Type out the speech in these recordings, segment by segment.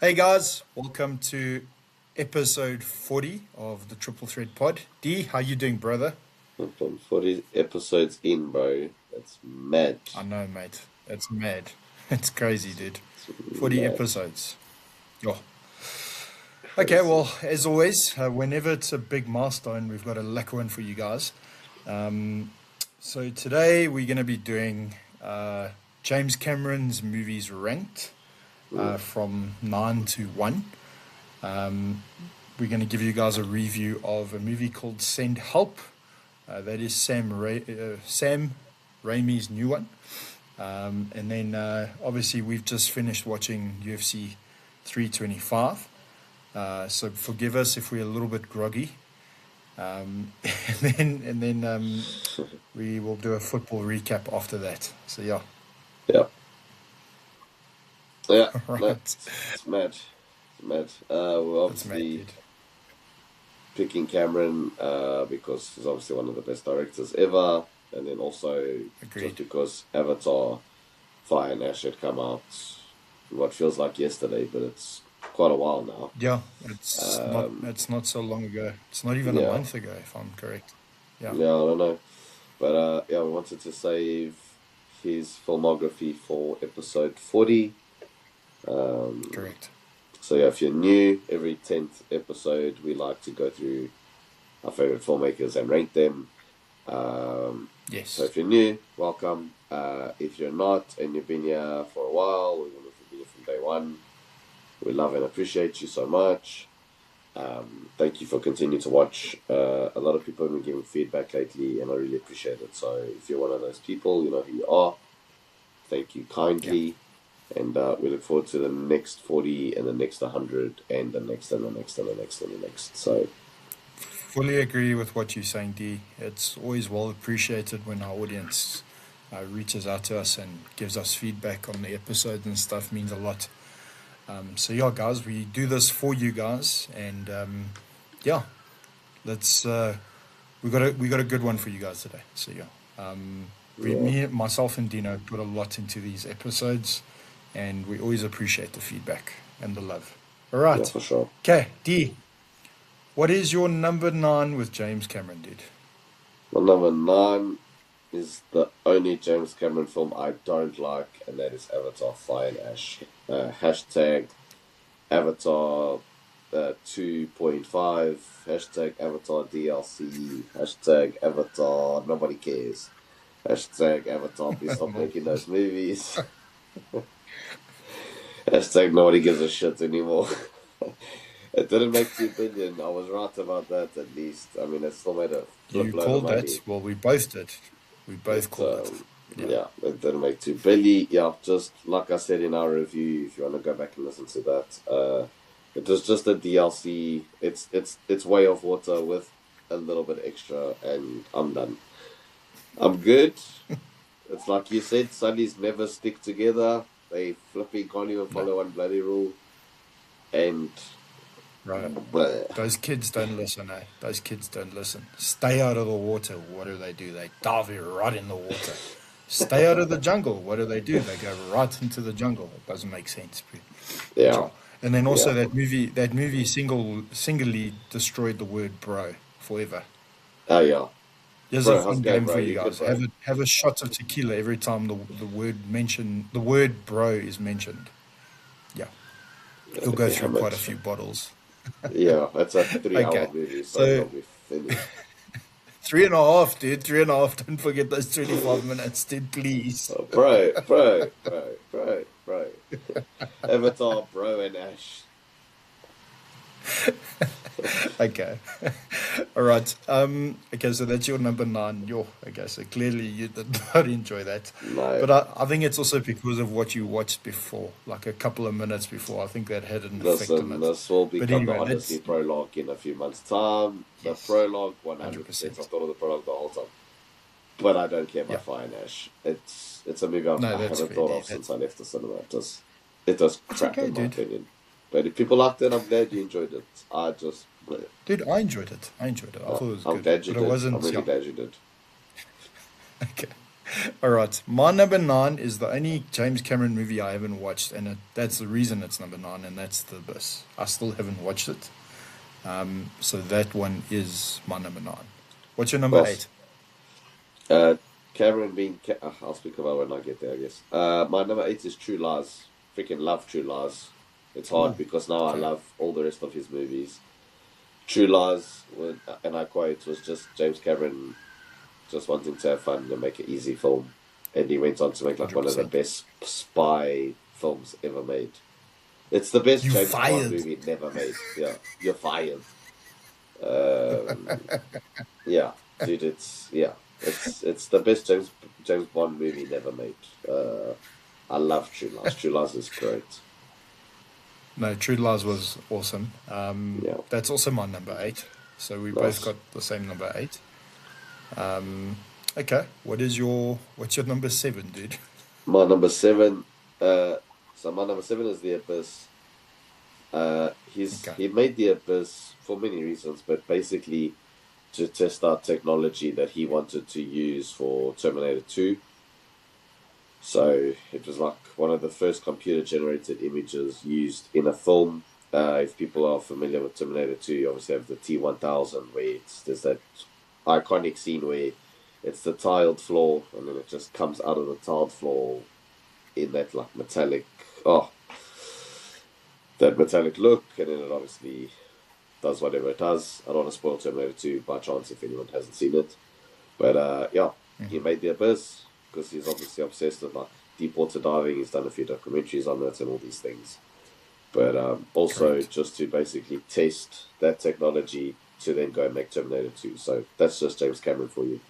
Hey guys, welcome to episode 40 of the Triple Thread Pod. D, how you doing, brother? From 40 episodes in, bro. That's mad. I know, mate. It's mad. It's crazy, dude. It's 40 mad. episodes. Oh. Okay, Crazy. well, as always, whenever it's a big milestone, we've got a lacquer one for you guys. Um, so today we're going to be doing James Cameron's movies ranked Mm. from 9 to 1. Um, we're going to give you guys a review of a movie called Send Help. That is Sam Raimi's new one. And then obviously we've just finished watching UFC 325. So forgive us if we're a little bit groggy. And then we will do a football recap after that. So yeah, Yeah. Yeah. all No, right. it's mad. It's mad. We're That's mad, obviously dude. picking Cameron because he's obviously one of the best directors ever. And then also just Agreed. because Avatar Fire and Ash had come out what feels like yesterday, but it's quite a while now. Yeah, it's not. Um, It's not so long ago. It's not even a yeah. month ago, if I'm correct. Yeah, Yeah, I don't know. But yeah, we wanted to save his filmography for episode 40. Um, correct. so yeah, if you're new, every 10th episode we like to go through our favorite filmmakers and rank them. So Yes. if you're new, welcome. If you're not and you've been here for a while, or even if you've been here from day one, we love and appreciate you so much. Thank you for continuing to watch. A lot of people have been giving feedback lately, and I really appreciate it. So if you're one of those people, you know who you are. Thank you Yeah. kindly. And we look forward to the next 40 and the next 100 and the next and the next and the next and the next. So, Fully agree with what you're saying, D. It's always well appreciated when our audience reaches out to us and gives us feedback on the episodes and stuff. Means a lot. So yeah, guys, we do this for you guys, and yeah, let's. We got a good one for you guys today. So yeah, yeah, myself, and Dino put a lot into these episodes, and we always appreciate the feedback and the love. All yeah, right, for sure. okay, D. What is your number 9 with James Cameron, dude? My number 9 is the only James Cameron film I don't like, and that is Avatar Fire and Ash. Hashtag Avatar 2.5, hashtag Avatar DLC, hashtag Avatar nobody cares, hashtag Avatar please stop Well, making those movies, hashtag nobody gives a shit anymore. It didn't make 2 billion. I was right about that at least. I mean, it still made a flip you load of called money. that. Well, we both did. We But both called it. Yeah. yeah, it didn't make 2 billion. Yeah, just like I said in our review, if you want to go back and listen to that, it was just a DLC. It's way off water with a little bit extra, and I'm done. I'm good. It's like you said, Sunnies never stick together. They flipping can't even No. follow one bloody rule. And Right. bleh. Those kids don't listen, eh? Those kids don't listen. Stay out of the water. What do? They dive right in the water. Stay out of the jungle. What do? They go right into the jungle. It doesn't make sense. But Yeah, yeah. And then yeah. also that movie singly destroyed the word bro forever. Oh yeah, Here's a bro. How's it fun going, game bro? for you You good, guys. bro? Have a shot of tequila every time the word bro is mentioned. Yeah. You'll go through Damn quite a it. few bottles. Yeah, that's a 3 hour Okay. movie, so So you'll be finished. three and a half, dude. 3.5. Don't forget those 25 minutes, dude, please. Oh, bro. Avatar, bro, and Ash. Okay. All right. Okay, so that's your number 9. Okay, so clearly you did not enjoy that. No, But I think it's also because of what you watched before, like a couple of minutes before. I think that had an effect on listen, it. this will But become the anyway, Odyssey let's. prologue in a few months' time. The Yes, prologue, 100%. I 100%. thought of the prologue the whole time. But I don't care Yeah. about Fire and Ash. It's a movie No, I that's haven't fair, thought dude. of since I left the cinema. It was It's crap okay, in my dude. opinion. But if people liked it, I'm glad you enjoyed it. I just, Dude, I enjoyed it. I enjoyed it. I thought it was I'm good. glad you But it did. I'm wasn't, really yeah. glad you did. Okay. All right. My number nine is the only James Cameron movie I haven't watched, and that's the reason it's number nine, and that's The Abyss. I still haven't watched it. So that one is my number nine. What's your number Boss. eight? Uh, Cameron being. I'll speak about when I get there, I guess. My number 8 is True Lies. Freaking love True Lies. It's hard Oh, because now I okay. love all the rest of his movies. True Lies, and I quote, was just James Cameron just wanting to have fun and make an easy film. And he went on to make like one of the 100%. best spy films ever made. It's the best You James Bond fired. movie never made. Yeah, you're fired. Um, yeah, dude, it's the best James Bond movie never made. I love True Lies. True Lies is great. No, True Lies was awesome. Yeah, That's also my number eight. So we both nice. got the same number eight. Um, okay. What's your number seven, dude? My number seven. Uh, so my number seven is The Abyss. Okay. He made The Abyss for many reasons, but basically to test out technology that he wanted to use for Terminator 2. So it was like one of the first computer generated images used in a film. If people are familiar with Terminator 2, you obviously have the T-1000 where there's that iconic scene where it's the tiled floor and then it just comes out of the tiled floor in that like oh, that metallic look, and then it obviously does whatever it does. I don't want to spoil Terminator 2 by chance if anyone hasn't seen it. But yeah, he made The Abyss because he's obviously obsessed with like deep water diving. He's done a few documentaries on it and all these things. But also Correct. just to basically test that technology to then go and make Terminator 2. So that's just James Cameron for you.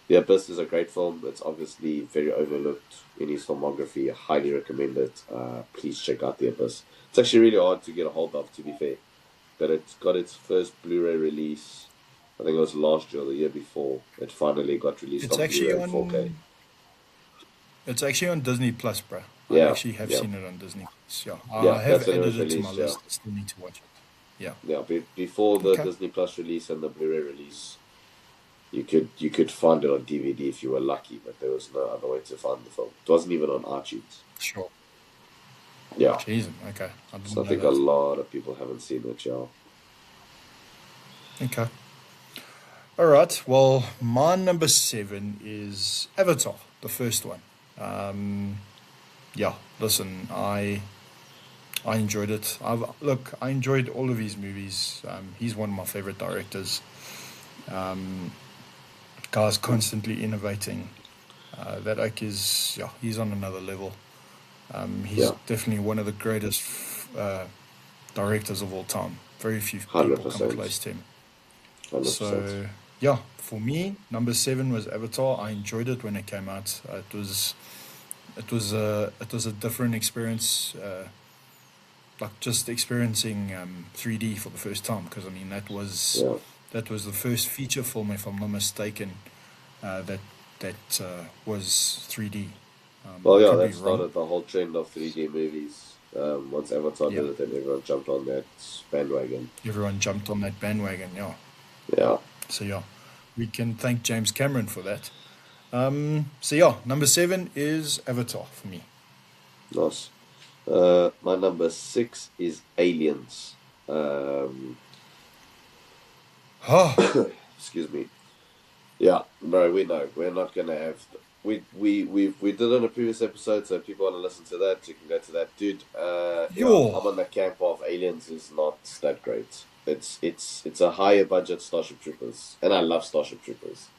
The Abyss is a great film. It's obviously very overlooked in his filmography. I highly recommend it. Please check out The Abyss. It's actually really hard to get a hold of, to be fair. But it's got its first Blu-ray release. I think it was last year or the year before. It finally got released It's on actually Blu-ray 4K. on. It's actually on Disney Plus, bro. I Yeah, actually have yeah, seen it on Disney Plus. Yeah, yeah. I have That's when it added was it to my released. Yeah, list. I still need to watch it. Yeah. yeah. Before the Okay. Disney Plus release and the Blu-ray release, you could find it on DVD if you were lucky, but there was no other way to find the film. It wasn't even on iTunes. Sure. Yeah, Jeez. Okay. I so didn't I know think a that. lot of people haven't seen it. Yeah, Okay. All right. Well, my number seven is Avatar, the first one. Um, yeah. Listen, I enjoyed it. I enjoyed all of his movies. He's one of my favorite directors. Um, Guy's constantly innovating. That oak is, yeah, he's on another level. He's yeah, definitely one of the greatest uh, directors of all time. Very few hundred people come percent, close to him. 100%. So yeah, for me, number seven was Avatar. I enjoyed it when it came out. It was a different experience, like just experiencing 3D for the first time. Because I mean Yeah. that was the first feature film, if I'm not mistaken, that was 3D. Well, I yeah, could be that wrong. started the whole trend of 3D movies. Once Avatar Yeah, did it, then everyone jumped on that bandwagon. everyone jumped on that bandwagon. Yeah, Yeah, so yeah, we can thank James Cameron for that. So yeah, number seven is Avatar for me. nice. My number 6 is Aliens. Um, Oh, excuse me. Yeah, bro, we know we're not gonna have. We did it on a previous episode, so if people want to listen to that, you can go to that, dude. Yeah, yo, I'm on the camp of Aliens is not that great. It's a higher budget Starship Troopers, and I love Starship Troopers,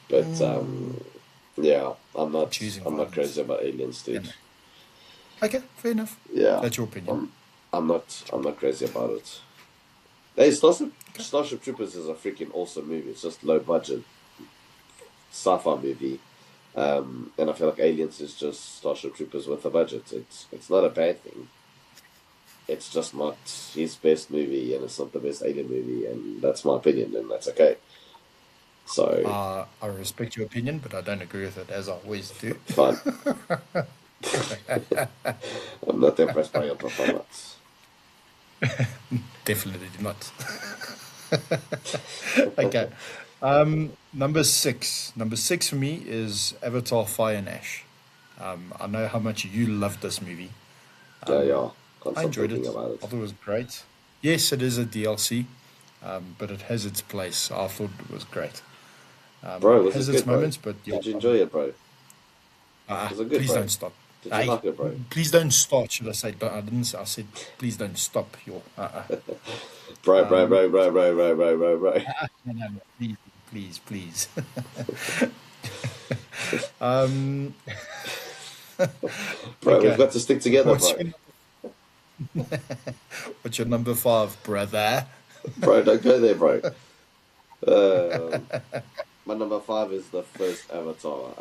but yeah, choosing I'm not crazy violence. about Aliens, Yeah, dude. no. Okay, fair enough. Yeah, That's your opinion. I'm That's not crazy about it. Hey, okay. Starship Troopers is a freaking awesome movie. It's just low budget sci-fi movie. And I feel like Aliens is just Starship Troopers with a budget. It's not a bad thing. It's just not his best movie, and it's not the best Alien movie, and that's my opinion, and that's okay. So I respect your opinion, but I don't agree with it, as I always do. fine. I'm not impressed by your performance. Definitely not. Okay. Number six. Number six for me is Avatar: Fire and Ash. I know how much you loved this movie. Yeah, yeah. Can't I stop enjoyed thinking it. about I it. thought it was great. Yes, it is a DLC, but it has its place. I thought it was great. Bro, was Has it its good, bro? moments, but yeah. Did you enjoy it, bro? Was it good, Please bro? don't stop. Did you Hey, like it, bro? please don't start. Should I say? I didn't. I said please don't stop. Your Bro, bro, bro, bro, bro, bro, bro, bro, bro. no, no, no, please. um, Bro, we've okay. got to stick together, What's bro. your what's your number five, brother? Bro, don't go there, bro. Um, my number five is the first Avatar.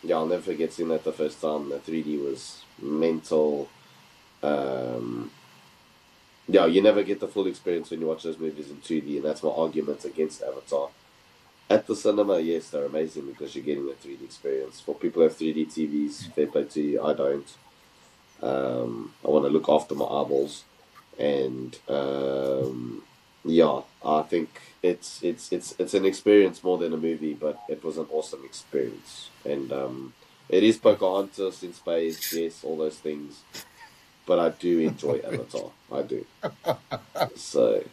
Yeah, I'll never forget seeing that the first time. The 3D was mental. Um, yeah, you never get the full experience when you watch those movies in 2D, and that's my argument against Avatar. At the cinema, yes, they're amazing because you're getting a 3D experience. For people who have 3D TVs, fair play to you. I don't. I want to look after my eyeballs, and yeah, I think it's an experience more than a movie, but it was an awesome experience, and it is Pocahontas in space, yes, all those things, but I do enjoy Avatar. I do. So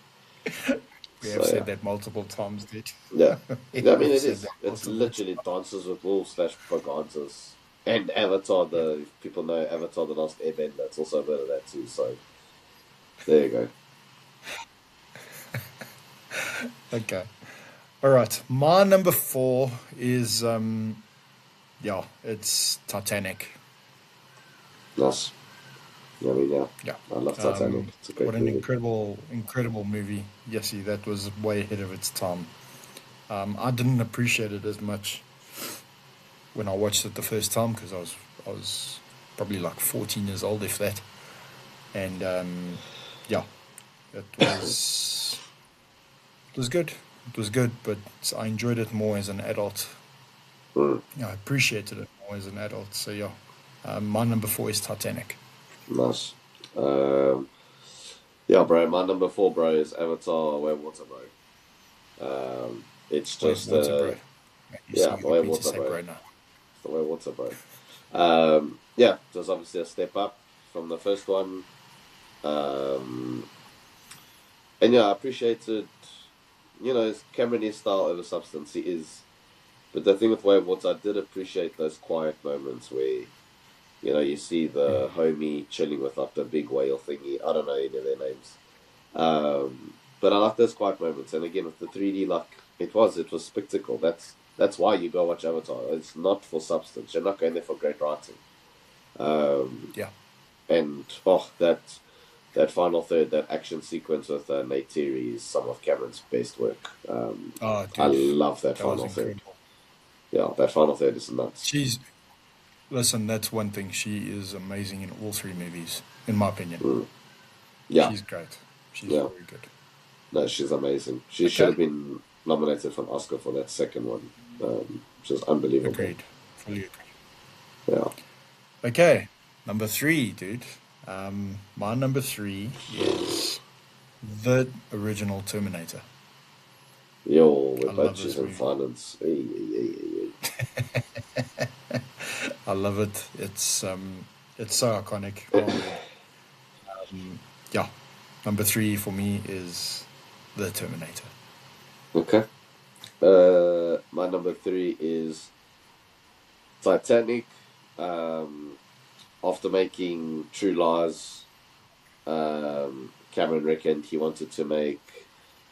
We have yeah, said that multiple times, dude. yeah. We Yeah, I mean, have it said is. that It's multiple literally Dances with Wolves slash Pocahontas. And Avatar, times. if people know Avatar The Last Airbender, it's also a bit of that too. So there you go. Okay. All right. My number four is yeah, it's Titanic. Nice. Yeah, I mean, yeah, Yeah. I love Titanic. It's a What great an movie. incredible movie. Yes, that was way ahead of its time. I didn't appreciate it as much when I watched it the first time because I was probably like 14 years old, if that. And yeah, it was it was good. It was good, but I enjoyed it more as an adult. Mm, Yeah, I appreciated it more as an adult. So yeah, my number four is Titanic. nice. Um, yeah, bro. My number four, bro, is Avatar: Way of Water, bro. It's Wave just water, bro. You see, yeah, you the Way got of me to Water, say bro. bro It's now. the Way of Water, bro. Yeah, it was obviously a step up from the first one. Um, and yeah, I appreciated, it's Cameron style over substance. He is. But the thing with Way of Water, I did appreciate those quiet moments where, you see the homie chilling with like the big whale thingy. I don't know any of their names. But I like those quiet moments. And again, with the 3D, like it was spectacle. That's why you go watch Avatar. It's not for substance. You're not going there for great writing. Um, Yeah. and that final third, that action sequence with Neytiri is some of Cameron's best work. Oh, I dude, love that that was final third. incredible. Yeah, that final third is nuts. She's listen. That's one thing. She is amazing in all three movies, in my opinion. Mm. Yeah, She's great. She's yeah. very good. No, she's amazing. She should Okay. have been nominated for an Oscar for that second one. Just unbelievable. Agreed. Fully agreed. Yeah. Okay. Number three, dude. My number three is the original Terminator. Yo, I with love budgies this and movie. finance. Ay, ay, ay, ay, ay. I love it. It's so iconic. Oh my word. Yeah. Number three for me is the Terminator. Okay. My number three is Titanic. Um, After making True Lies, Cameron reckoned he wanted to make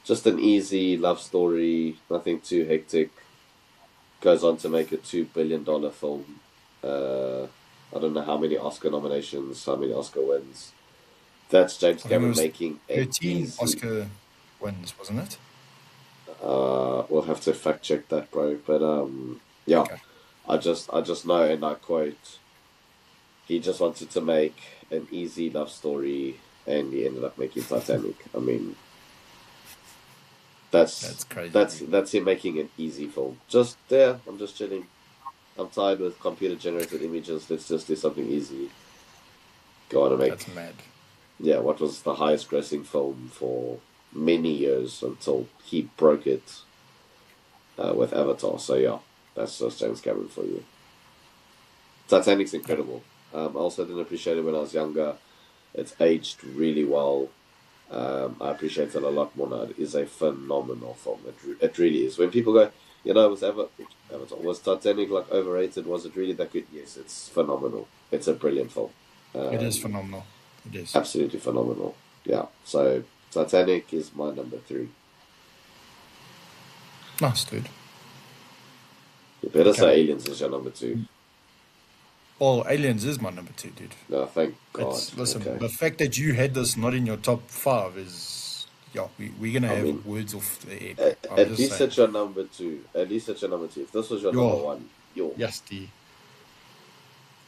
just an easy love story, nothing too hectic. Goes on to make a $2 billion film. I don't know how many Oscar nominations, how many Oscar wins. That's James I think it Cameron was making an 13 easy. Oscar wins, wasn't it? We'll have to fact check that, bro. But yeah, Okay. I just know, and I quote, he just wanted to make an easy love story, and he ended up making Titanic. I mean, that's That's crazy, that's dude. that's him making an easy film. Just there, I'm just chilling. I'm tired with computer generated images. Let's just do something easy. Go on and make, That's mad. yeah, what was the highest grossing film for many years until he broke it. with Avatar. So yeah, that's just James Cameron for you. Titanic's incredible. I also didn't appreciate it when I was younger. It's aged really well. I appreciate it a lot more now. It is a phenomenal film. It really is. When people go, was Avatar, was Titanic like overrated? Was it really that good? Yes, it's phenomenal. It's a brilliant film. It is phenomenal. It is. Absolutely phenomenal. Yeah. So Titanic is my number 3. Nice, dude. You better say Aliens is your number 2. Well, Aliens is my number 2, dude. No, thank God. Listen, Okay. the fact that you had this not in your top 5 is, we're gonna have mean, words off the air, bro. I'm At just least saying. it's your number 2. At least it's your number 2. If this was your number 1, Yes, D.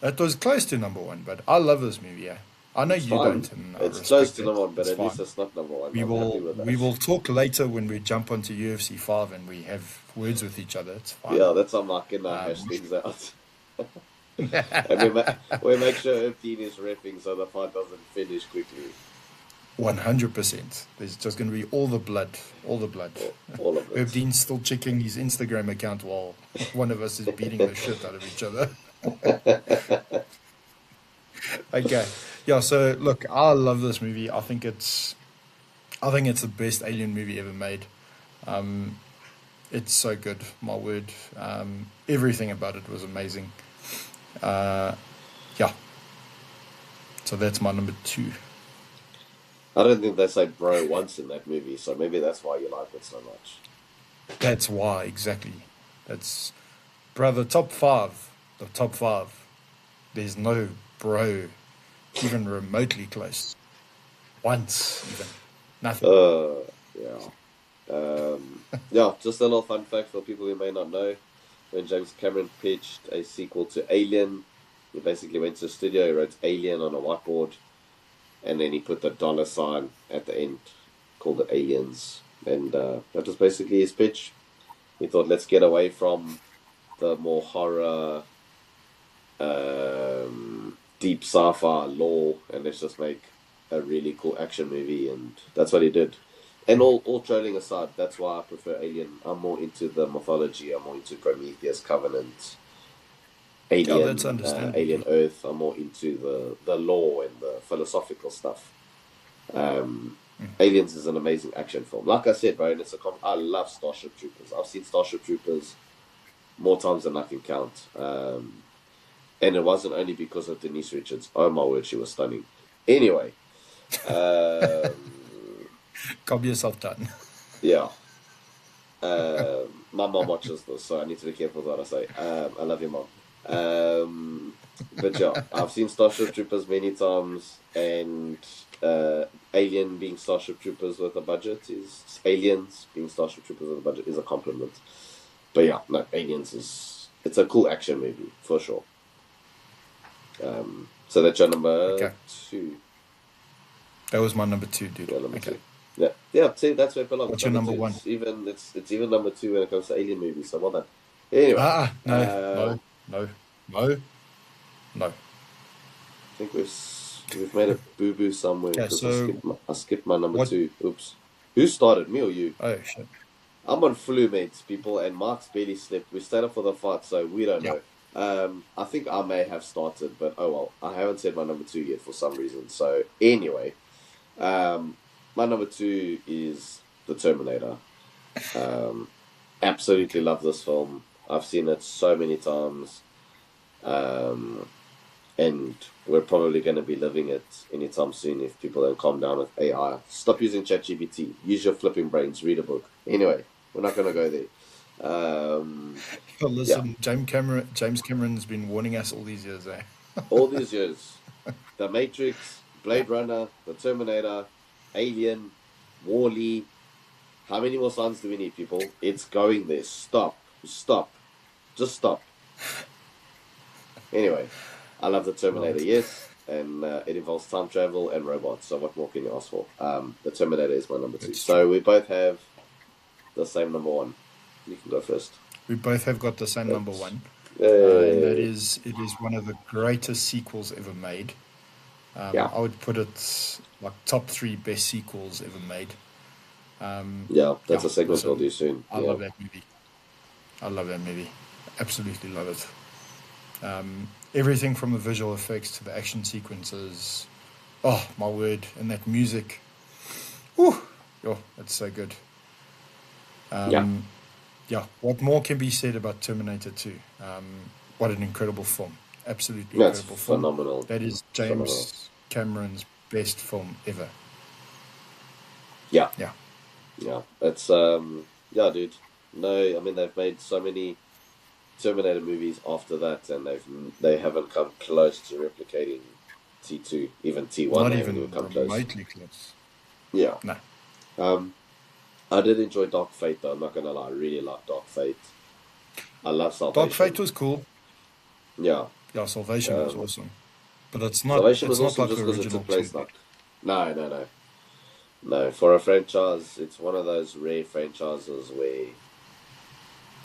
It was close to number 1, but I love this movie. Yeah, I know it's you fine. don't, and I It's respect close to it. number 1, but It's at least fine. it's not number 1. We I'm happy will with that. we will talk later when we jump onto UFC 5 and we have words with each other. It's fine. Yeah, that's how Mark hash things out. And we make sure Epstein is riffing so the fight doesn't finish quickly. 100%. There's just going to be all the blood. All of it. Herb Dean's still checking his Instagram account while one of us is beating the shit out of each other. Okay. Yeah, so look, I love this movie. I think it's the best alien movie ever made. It's so good, my word. Everything about it was amazing. Yeah. So that's my number 2. I don't think they say bro once in that movie, so maybe that's why you like it so much. That's why, exactly. That's, bro, the top 5. There's no bro even remotely close. Once, even. Nothing. Yeah, just a little fun fact for people who may not know. When James Cameron pitched a sequel to Alien, he basically went to the studio, he wrote Alien on a whiteboard, and then he put the $sign at the end, called it Aliens. And that was basically his pitch. He thought, let's get away from the more horror, deep sci-fi lore, and let's just make a really cool action movie. And that's what he did. And all trolling aside, that's why I prefer Alien. I'm more into the mythology. I'm more into Prometheus, Covenant, Alien, that's understandable. Alien Earth. I'm more into the lore and the philosophical stuff. Aliens is an amazing action film. Like I said, bro, and I love Starship Troopers. I've seen Starship Troopers more times than I can count. And it wasn't only because of Denise Richards. Oh my word, she was stunning. Anyway. Calm yourself down. Yeah. My mom watches this, so I need to be careful with what I say. I love your mom. But yeah, I've seen Starship Troopers many times, and Alien being Starship Troopers with a budget is Aliens being Starship Troopers with a budget is a compliment. But yeah, no, Aliens it's a cool action movie for sure. So that's your number 2. That was my number 2, dude. Your number 2. Yeah. See, that's where it belongs. What's your number 1? It's even number 2 when it comes to alien movies. So well done. Anyway, no. I think we've made a boo boo somewhere. Yeah, so I skipped my number 2. Oops. Who started, me or you? Oh shit. I'm on flu meds, people, and Mark's barely slept. We stayed up for the fight, so we don't know. I think I may have started, but oh well. I haven't said my number 2 yet for some reason. So anyway, my number 2 is The Terminator. Absolutely love this film. I've seen it so many times. And we're probably going to be living it anytime soon if people don't calm down with AI. Stop using ChatGPT. Use your flipping brains. Read a book. Anyway, we're not going to go there. Listen, yeah. James Cameron's been warning us all these years, All these years. The Matrix, Blade Runner, The Terminator, Alien, Wall-E. How many more signs do we need, people? It's going there. Stop. Just stop. Anyway, I love The Terminator, yes. And it involves time travel and robots. So what more can you ask for? The Terminator is my number 2. So we both have the same number 1. You can go first. We both have got the same number 1. And it is one of the greatest sequels ever made. I would put it like top 3 best sequels ever made. That's a segment we'll do soon. I love that movie. I love that movie. Absolutely love it. Everything from the visual effects to the action sequences. Oh, my word. And that music. Whew. Oh, it's so good. Yeah, Um, yeah, what more can be said about Terminator 2? What an incredible film. Absolutely that's incredible film. phenomenal. That is Phenomenal. James Cameron's best film ever. Yeah, Yeah. yeah. It's yeah, dude. No, I mean they've made so many Terminator movies after that, and they haven't come close to replicating T2. Even T1, Not they haven't even even come close. remotely close. Yeah. No. Um, I did enjoy Dark Fate though. I'm not gonna lie, I really like Dark Fate. I love Dark Fate Salvation. was cool. Yeah. Yeah, Salvation was Um, awesome. But it's not Salvation was it's not awesome like just the because it original took two, place dude. like no. For a franchise, it's one of those rare franchises where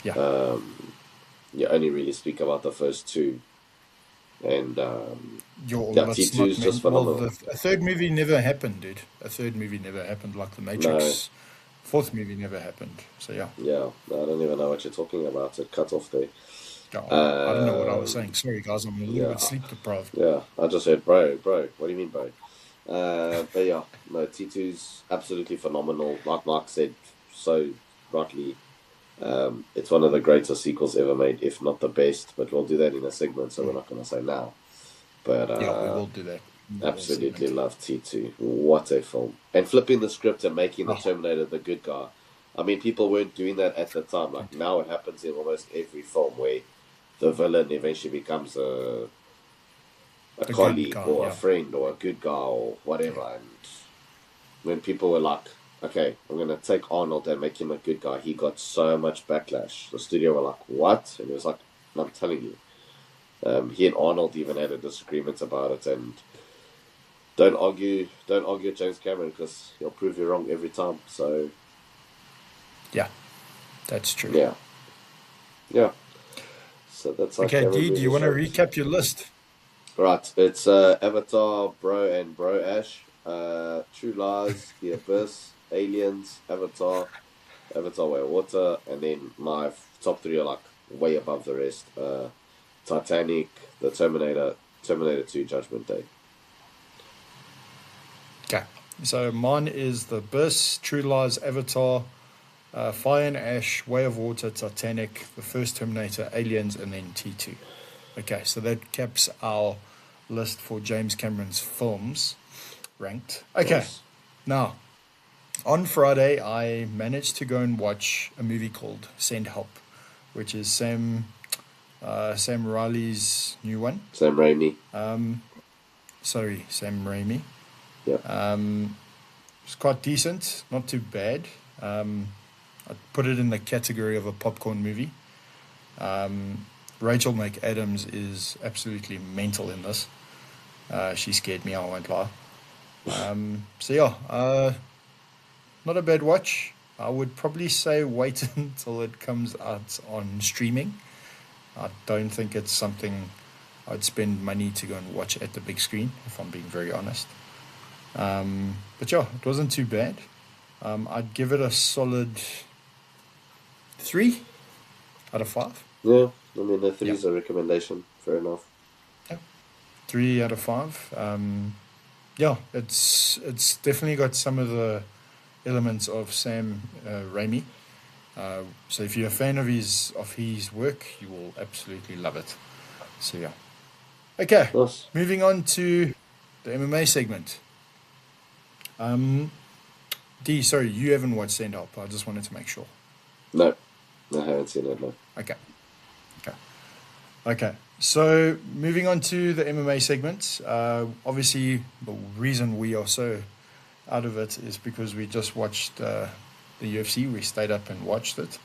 Yeah. um, you only really speak about the first two, and yeah, Let's T2 not is just well, phenomenal. a third movie never happened, dude. A third movie never happened, like The No, Matrix. Fourth movie never happened. So yeah. yeah, no, I don't even know what you're talking about. It cut off there. Yeah, I don't know what I was saying. Um, Sorry, guys. I'm a little yeah, bit sleep deprived. yeah. I just said, bro. What do you mean, bro? But yeah, no, T2's absolutely phenomenal. Like Mark said so rightly, it's one of the greatest sequels ever made, if not the best. But we'll do that in a segment, so we're not going to say now. But Yeah, we will do that in the whole absolutely segment. love T2. What a film! And flipping the script and making the Oh, Terminator the good guy. I mean, people weren't doing that at the time. Like now, it happens in almost every film where the villain eventually becomes a the good colleague guy. or a Yeah, friend or a good guy or yeah, whatever. And when people were like, okay, I'm going to take Arnold and make him a good guy, he got so much backlash. The studio were like, what? And he was like, I'm telling you. He and Arnold even had a disagreement about it. And don't argue with James Cameron because he'll prove you wrong every time. So, yeah. That's true. yeah, yeah. So that's how Okay, Cameron D, do you movies want to shaped. recap your list? Right, it's Avatar, Bro, and Bro Ash, True Lies, The Abyss, Aliens, Avatar Way of Water, and then my top three are like way above the rest. Titanic, The Terminator, Terminator 2, Judgment Day. Okay. So mine is The Abyss, True Lies, Avatar, Fire and Ash, Way of Water, Titanic, The First Terminator, Aliens, and then T2. Okay, so that caps our list for James Cameron's films ranked. Okay, Nice. now on Friday I managed to go and watch a movie called Send Help, which is Sam Riley's new one. Sam Raimi. Sorry, Sam Raimi. Yep. It's quite decent, not too bad. I'd put it in the category of a popcorn movie. Rachel McAdams is absolutely mental in this. She scared me, I won't lie. So yeah, not a bad watch. I would probably say wait until it comes out on streaming. I don't think it's something I'd spend money to go and watch at the big screen, if I'm being very honest. But yeah, it wasn't too bad. I'd give it a solid 3 out of 5. Yeah, I mean, the three Yeah, is a recommendation. Fair enough. yeah, 3 out of 5. Yeah, it's definitely got some of the elements of Sam Raimi. So if you're a fan of his work, you will absolutely love it. So yeah. Okay, Nice. moving on to the MMA segment. D, sorry, you haven't watched Send Help. I just wanted to make sure. No, I haven't seen it, no. Okay, okay, okay. So moving on to the MMA segment. Obviously, the reason we are so out of it is because we just watched the UFC. We stayed up and watched it.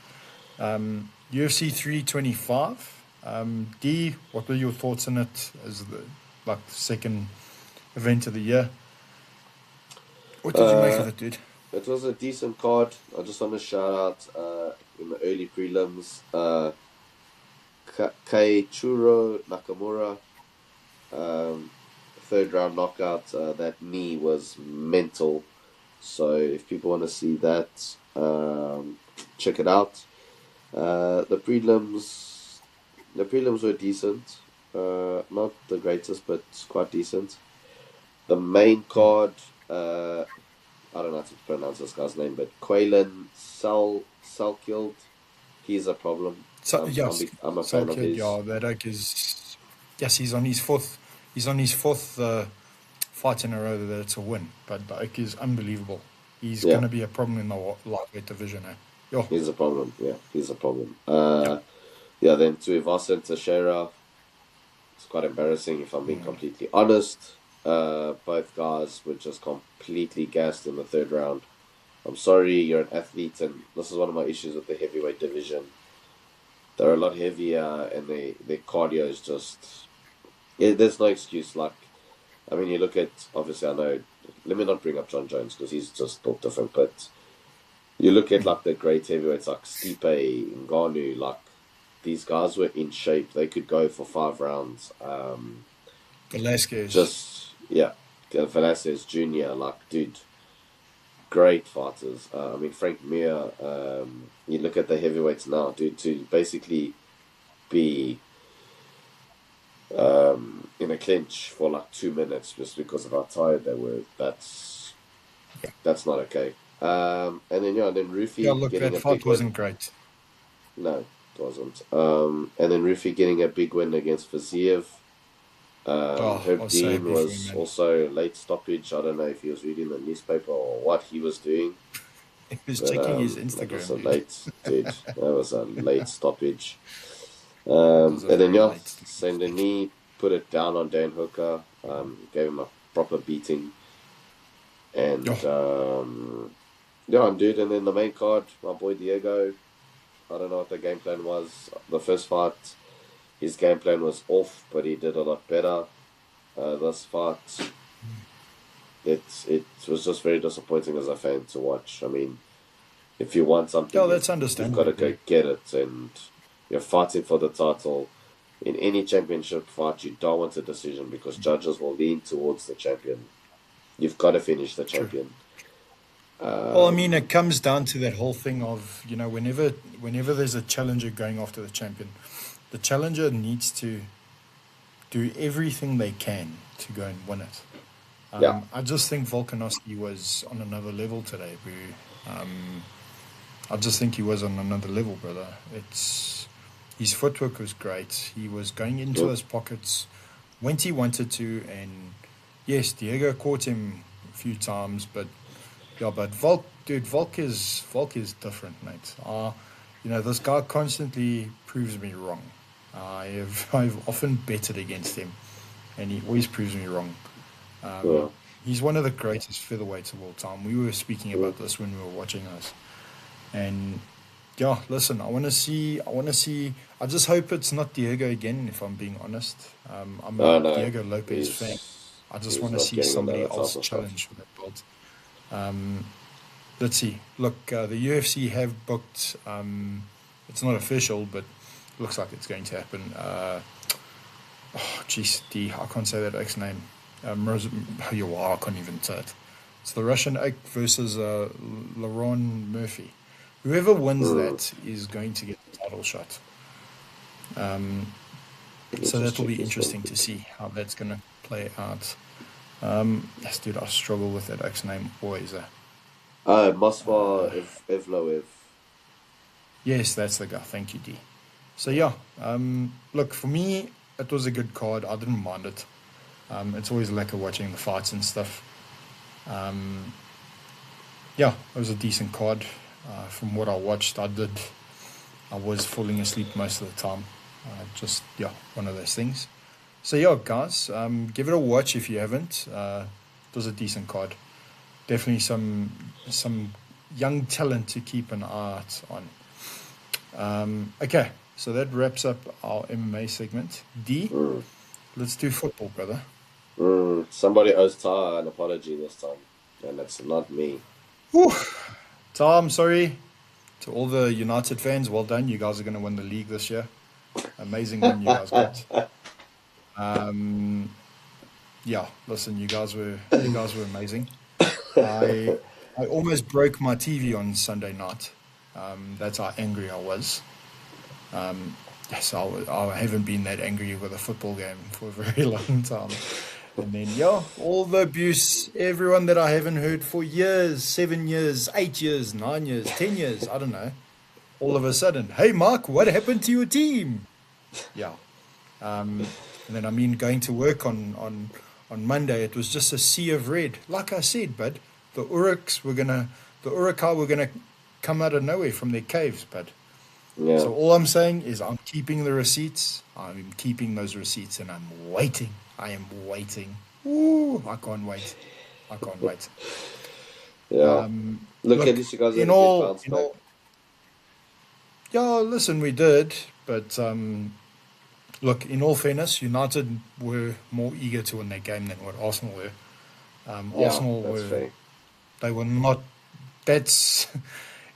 UFC 325. D, what were your thoughts on it as the second event of the year? What did you make of Uh, it, dude? it was a decent card. I just want to shout out in the early prelims, Keiichiro Nakamura, um, third round knockout. That knee was mental. So if people want to see that, check it out. The prelims were decent. Not the greatest, but quite decent. The main card, I don't know how to pronounce this guy's name, but Quaylen Salkild, he's a problem. So yes, I'm a fan of Salkid, his. yeah, that oak is yes, he's on his fourth. He's on his fourth fight in a row that it's a win. But the oak is unbelievable. He's Yeah, gonna be a problem in the lightweight division. Eh? Yo, he's a problem. Yeah, he's a problem. yeah, Yeah, then Tuivasa and Teixeira, it's quite embarrassing if I'm being completely honest. Both guys were just completely gassed in the third round. I'm sorry, you're an athlete, and this is one of my issues with the heavyweight division. They're a lot heavier, and their cardio is just. Yeah, there's no excuse. Like, I mean, you look at, obviously, I know, let me not bring up John Jones because he's just built different, but you look at like the great heavyweights like Stipe, Ngannou, like these guys were in shape. They could go for 5 rounds. Velasquez. Yeah, Velasquez Jr., like, dude, great fighters. I mean, Frank Mir, you look at the heavyweights now, dude, to basically be in a clinch for like 2 minutes just because of how tired they were. That's not okay. And then then Yeah, Rufi look, getting that a big fight win. wasn't great. No, it wasn't. And then Rufi getting a big win against Faziev. Oh, Herb I'll say it Dean before, was man. also late stoppage. I don't know if he was reading the newspaper or what he was doing, He was but checking his that was Instagram, a dude. late dude. That was a late stoppage. That was a And then very yeah, late Saint mistake. Denis put it down on Dan Hooker. Gave him a proper beating, Yo, and yeah, dude. And then the main card, my boy Diego. I don't know what the game plan was. The first fight, his game plan was off, but he did a lot better. This fight, it was just very disappointing as a fan to watch. I mean, if you want something, yeah, that's you've got understandable, to go dude. get it, and you're fighting for the title. In any championship fight, you don't want a decision because judges will lean towards the champion. You've got to finish the True. champion. Well, I mean, it Um, comes down to that whole thing of, whenever there's a challenger going after the champion, the challenger needs to do everything they can to go and win it. yeah, I just think Volkanovski was on another level today, bro. I just think he was on another level, brother. It's his footwork was great. He was going into mm, those pockets when he wanted to, and yes, Diego caught him a few times, but yeah, but Volk is different, mate. This guy constantly proves me wrong. I've often betted against him, and he always proves me wrong. yeah, He's one of the greatest featherweights of all time. We were speaking mm, about this when we were watching this, and yeah, listen, I want to see. I want to see. I just hope it's not Diego again. If I'm being honest, I'm a I know Diego Lopez fan. I just he's want to not see getting somebody another else title shot. challenge for that belt. Let's see. Look, the UFC have booked. It's not official, but looks like it's going to happen. Jeez, I can't say that X name. I can't even say it. It's the Russian Oak versus Laron Murphy. Whoever wins Mm, that is going to get the title shot. let me So just that'll check be his name interesting to quickly. see how that's going to play out. Yes, dude, I struggle with that X name always. Mosfa Evloev. Yes, that's the guy. Thank you, D. So yeah, look, for me, it was a good card. I didn't mind it. It's always like watching the fights and stuff. Yeah, it was a decent card. From what I watched, I was falling asleep most of the time. Just yeah, one of those things. So yeah, guys, give it a watch if you haven't. It was a decent card. Definitely some young talent to keep an eye out on. Okay, so that wraps up our MMA segment. D, Mm, let's do football, brother. somebody owes Tara an apology this time, and it's not me. Whew. Tom, sorry to all the United fans. Well done, you guys are going to win the league this year. Amazing win you guys got. Um, yeah, listen, you guys were amazing. I almost broke my TV on Sunday night. That's how angry I was. Yes, I haven't been that angry with a football game for a very long time. And then, yeah, all the abuse, everyone that I haven't heard for years, 7 years, 8 years, 9 years, 10 years, I don't know. All of a sudden, hey, Mark, what happened to your team? Yeah. And then, I mean, going to work on Monday, it was just a sea of red. Like I said, but the Urukai were gonna come out of nowhere from their caves, but Yeah. so all I'm saying is I'm keeping the receipts. I'm keeping those receipts, and I'm waiting. I am waiting. Ooh, I can't wait. I can't wait. Yeah. Look, at Look, least you guys had in a good all, bounce in back. all, yeah. Listen, we did, but look. In all fairness, United were more eager to win that game than what Arsenal were. Yeah, Arsenal that's were. fair. They were not. That's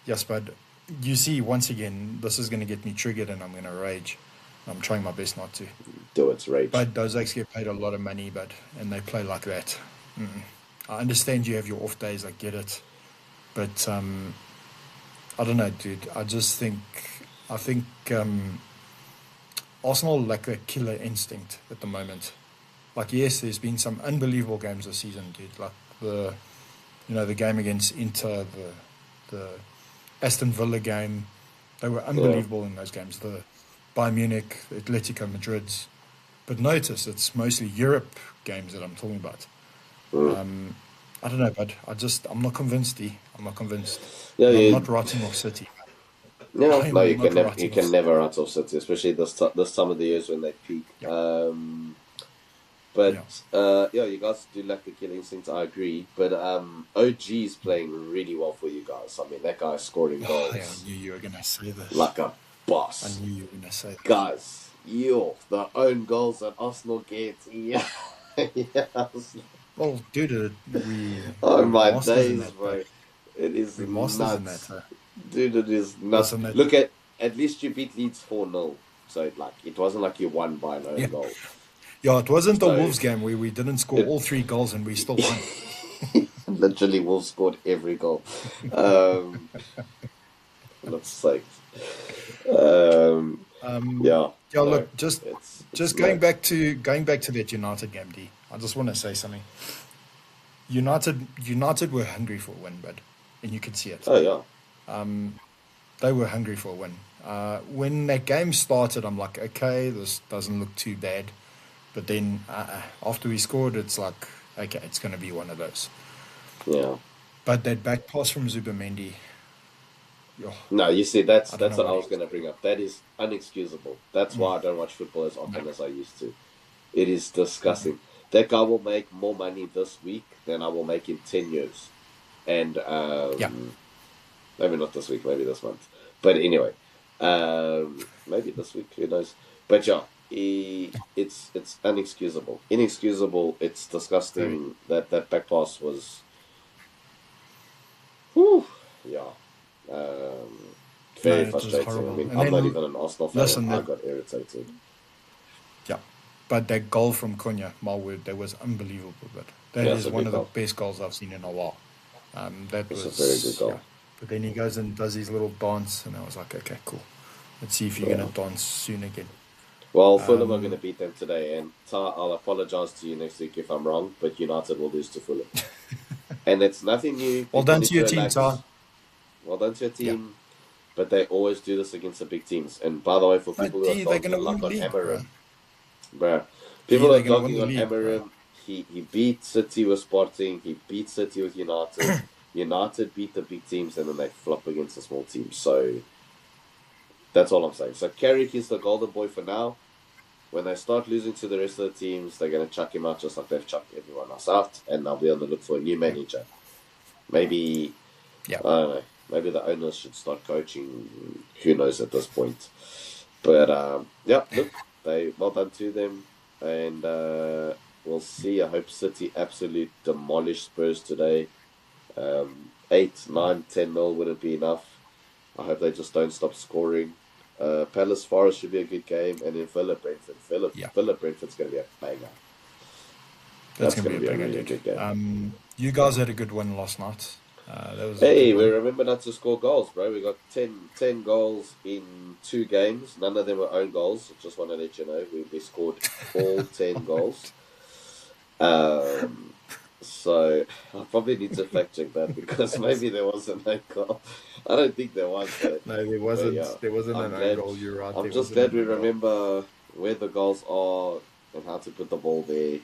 yes, but you see, once again, this is going to get me triggered, and I'm going to rage. I'm trying my best not to. Do its rage. But those acts get paid a lot of money, but and they play like that. I understand you have your off days. I get it, but I don't know, dude. I think Arsenal lack a killer instinct at the moment. Like, yes, there's been some unbelievable games this season, dude. Like the game against Inter, the Aston Villa game. They were Yeah. unbelievable in those games. The Bayern Munich, the Atletico Madrid's. But notice it's mostly Europe games that I'm talking about. Mm. I don't know, but I'm not convinced, D. I'm not convinced. Yeah, And I'm you, not writing off City. yeah. I No, am not you writing off can City. never write off City, especially this time of the years when they peak. Yeah, But yeah. yeah, you guys do lack the killing instinct. I agree. But OG is playing really well for you guys. I mean, that guy's scoring Oh, yeah, I goals knew you were going to say this. like a I boss. knew you were going to say this. Guys, the own goals that Arsenal get. Yeah. Yes. Well, dude, Oh we're my masters in days, that, but bro. It is we're masters in that. nuts. Dude, it is nuts. Listen, Look at least you beat Leeds 4-0. So it wasn't like you won by an yeah, own goal. yeah, it wasn't the So Wolves game where we didn't score it all three goals and we still won. literally Wolves scored every goal. Um for God's sake. Um yeah, Yeah, no. look, just It's just going mad. back to that United game, D. I just want to say something. United were hungry for a win, but and you could see it. Oh yeah. They were hungry for a win. When that game started, I'm like, okay, this doesn't look too bad. But then after we scored, it's like, okay, it's going to be one of those. Yeah. But that back pass from Zubamendi, yo, No, you see, I don't that's know what I what he was was going to bring thinking. up. That is unexcusable. That's why I don't watch football as No. often as I used to. It is disgusting. That guy will make more money this week than I will make in 10 years. And Yeah, maybe not this week, maybe this month. But anyway, maybe this week, who knows? But yeah, it's unexcusable. Inexcusable. It's very. disgusting. That back pass was, whew, yeah. Um, No, very it was frustrating. I horrible. mean, And I'm not then, even an Arsenal fan, and listen, I got irritated. yeah, but that goal from Cunha, my word, that was unbelievable. But that Yeah, it's is a one good of the goal. best goals I've seen in a while. That It's a very good was, yeah. goal. But then he goes and does his little dance, and I was like, okay, cool. Let's see if you're Yeah. gonna dance soon again. Well, Fulham are going to beat them today, and I'll apologise to you next week if I'm wrong, but United will lose to Fulham. And it's nothing new. Well People done need to to your team, Ty. relax. Well done to your Yeah, team, but they always do this against the big teams. And by the way, for people but who are D, they're dogging gonna on win like the on league, bro. Amarim, bruh, D, people are they're gonna win dogging the on league, bro. Amarim. He beat City with Sporting. He beat City with United. United beat the big teams, and then they flop against the small teams. So that's all I'm saying. So Carrick is the golden boy for now. When they start losing to the rest of the teams, they're going to chuck him out just like they've chucked everyone else out, and they'll be on the look for a new Yeah, manager. Maybe, yeah. I don't know, maybe the owners should start coaching. Who knows at this point? But yeah, look, well done to them, and we'll see. I hope City absolute demolish Spurs today. 8, 9, 10-0 wouldn't be enough. I hope they just don't stop scoring. Palace Forest should be a good game, and then Villa Brentford. Yeah, Villa Brentford's going to be a banger. that's That's gonna going be to a be a banger, really dude. good game. You guys had a good win last night. That was a Hey, good we one. remember not to score goals, bro. We got 10 goals in 2 games. None of them were own goals. Just want to let you know. We scored all 10 goals. So I probably need to fact check that because maybe there was an own goal. I don't think there was though. No, there But wasn't. yeah, There wasn't I'm an own glad. goal. You're right. I'm There just wasn't glad an we own goal. remember where the goals are and how to put the ball there.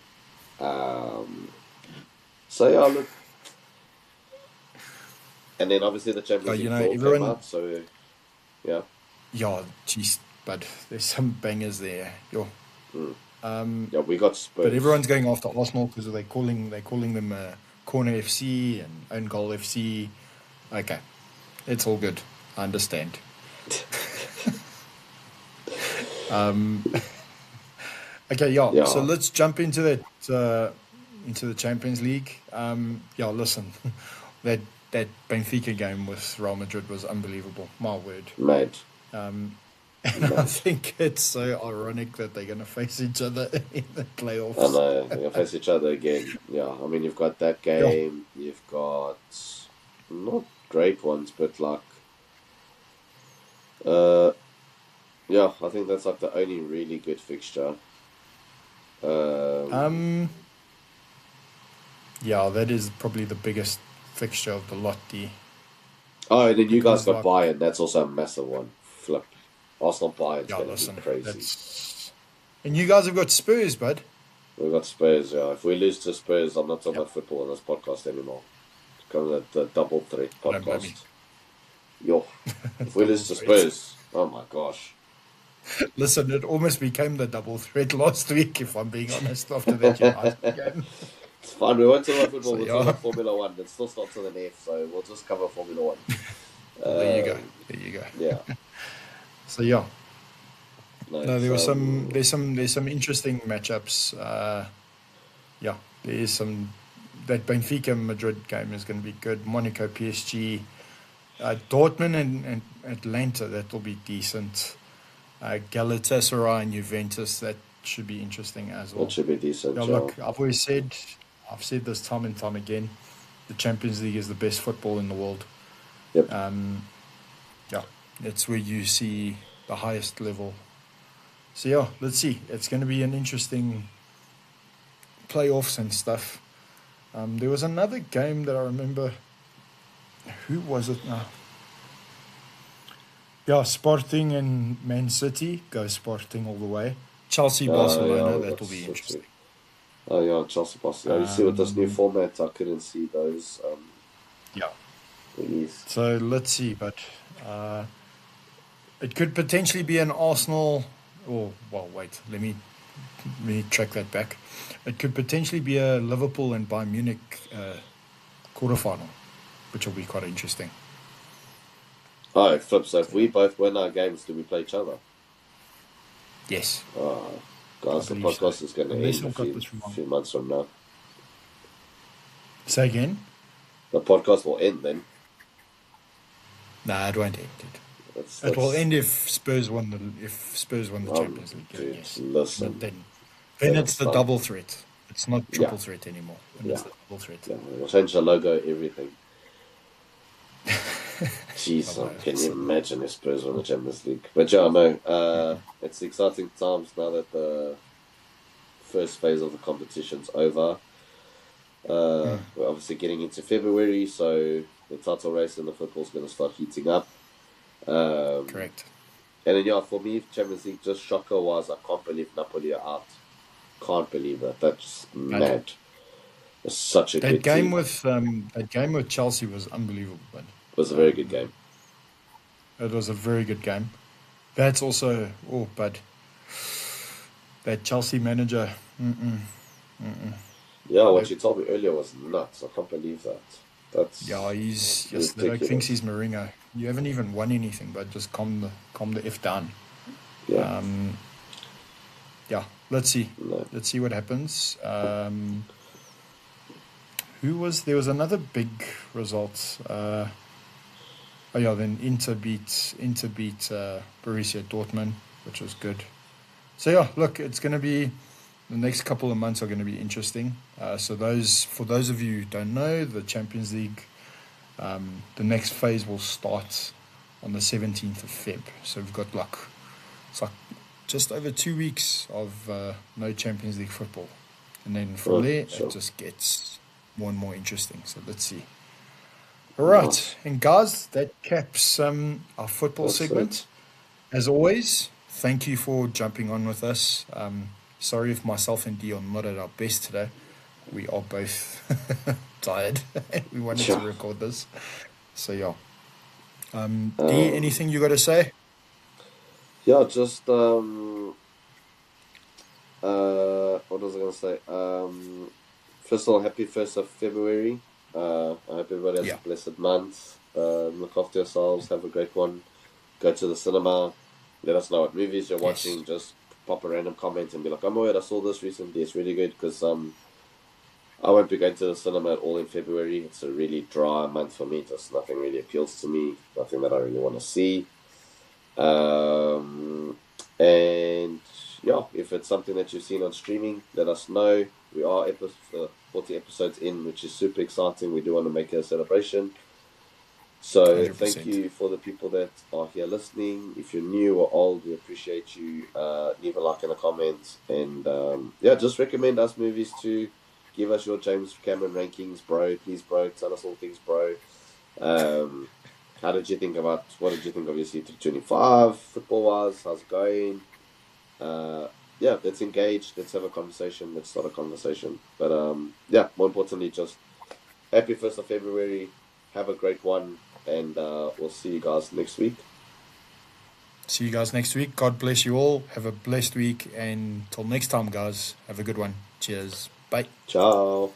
So yeah, look, and then obviously the Champions League draw came Everyone. out. So yeah. Yeah, geez, but there's some bangers there. Yo. Mm. Um, Yeah, we got but Spurs. everyone's going after Arsenal because they're calling them Corner FC and Own Goal FC. Okay, it's all good. I understand. Um, okay, yeah. So Yeah, let's jump into into the Champions League. Yeah, listen, that that Benfica game with Real Madrid was unbelievable. My word. mad, And I mad. think it's so ironic that they're going to face each other in the And playoffs. they're gonna face each other again. Yeah, I mean you've got that Yeah. game. You've got not great ones, but like uh, yeah, I think that's like the only really good fixture. Um, Um, yeah, that is probably the biggest fixture of the lot, D, oh, and then you guys because got like, Bayern. That's also a massive one. Flip. Arsenal Bayern's yeah, gonna be listen, crazy. that's and you guys have got Spurs, bud. We've got Spurs. Yeah, if we lose to Spurs, I'm not talking Yep, about football on this podcast anymore. It's kind of the double threat I don't blame me. podcast. Yo, if we lose Double to threat. Spurs, oh my gosh. Listen, it almost became the double threat last week, if I'm being honest, after that United game. It's fine. We won't talk about So football. We'll talk yeah, about Formula One. It still starts with an F, so we'll just cover Formula One. well there you go, Um, there you go. yeah, So yeah, no, no, it's there's some interesting matchups. Yeah, there is some. That Benfica Madrid game is going to be good. Monaco PSG, Dortmund and Atlanta, that will be decent. Galatasaray and Juventus, that should be interesting as it well. should be decent, Yeah, Joe. look, I've said this time and time again, the Champions League is the best football in the world. Yep. Yeah, that's where you see the highest level. So yeah, let's see. It's going to be an interesting playoffs and stuff. There was another game that I remember. Who was it now? Yeah, Sporting and Man City. Go Sporting all the way. Chelsea, Yeah, Barcelona. we That got will be City. interesting. Oh yeah, Chelsea Boss. Yeah, you see with this new Um, format, I couldn't see those yeah. thingies. So let's see, but uh, it could potentially be an Arsenal. Oh well, wait. Let me track that back. It could potentially be a Liverpool and Bayern Munich quarterfinal, which will be quite interesting. Oh, flip. So if So, yeah. we both win our games, do we play each other? Yes, Oh, I guys, the believe so. podcast is going to Unless end a I've got few this wrong. few months from now. Say again. The podcast will end then. Nah, it won't end it. It will That's end if Spurs won the Champions League. dude. Yes, but Listen, then it'll it's the start. double threat. It's not Yeah, triple threat anymore, and it's yeah, the double threat. yeah. We'll change the logo, everything. Jeez, Although, can you listen, imagine if Spurs won the Champions League? But yeah, no. It's exciting times now that the first phase of the competition's over. We're obviously getting into February, so the title race in the football's going to start heating up. Um, correct. and then, yeah, for me, Champions League, just shocker was I can't believe Napoli are out. Can't believe that. That's But mad. It's such a that good game team. with that game with Chelsea was unbelievable. But It was a very good um, game. it was a very good game. That's also but that Chelsea manager. Mm-mm, mm-mm. Yeah, what That, you told me earlier was nuts. I can't believe that. yeah, That's he's just the like thinks ridiculous. he's Mourinho. You haven't even won anything, but just calm the f down. Yeah, Um, yeah, let's see. no. Let's see what happens. There was another big result. Oh yeah, then Inter beat Borussia Dortmund, which was good. So yeah, look, it's going to be the next couple of months are going to be interesting. For those of you who don't know, the Champions League The next phase will start on the 17th of Feb. So we've got it's like just over 2 weeks of no Champions League football. And then from Oh, there, it sure. just gets more and more interesting. So let's see. All Nice. right. And guys, that caps our football That's it. segment. As always, thank you for jumping on with us. Sorry if myself and Dee are not at our best today. We are both tired. We wanted to Yeah. record this. So, yeah. Dee, Um, anything you got to say? yeah, just what was I gonna say? First of all, happy 1st of February. I hope everybody has a Yeah. blessed month. Look after yourselves. Have a great one. Go to the cinema. Let us know what movies you're Yes. watching. Just pop a random comment and be like, "Oh my word, I saw this recently. It's really good." Because I won't be going to the cinema at all in February. It's a really dry month for me. Just nothing really appeals to me. Nothing that I really want to see. Um, and yeah, if it's something that you've seen on streaming, let us know. We are 40 episodes in, which is super exciting. We do want to make a celebration. So thank 100%. you for the people that are here listening. If you're new or old, we appreciate you. Leave a like and a comment. And yeah, just recommend us movies to give us your James Cameron rankings, bro. Please, bro, tell us all things, bro. Um, what did you think of your C325 football wise? How's it going? Yeah, let's engage. Let's have a conversation. Let's start a conversation. But yeah, more importantly, just happy 1st of February. Have a great one. And we'll see you guys next week. See you guys next week. God bless you all. Have a blessed week. And till next time, guys, have a good one. Cheers. Bye. Ciao.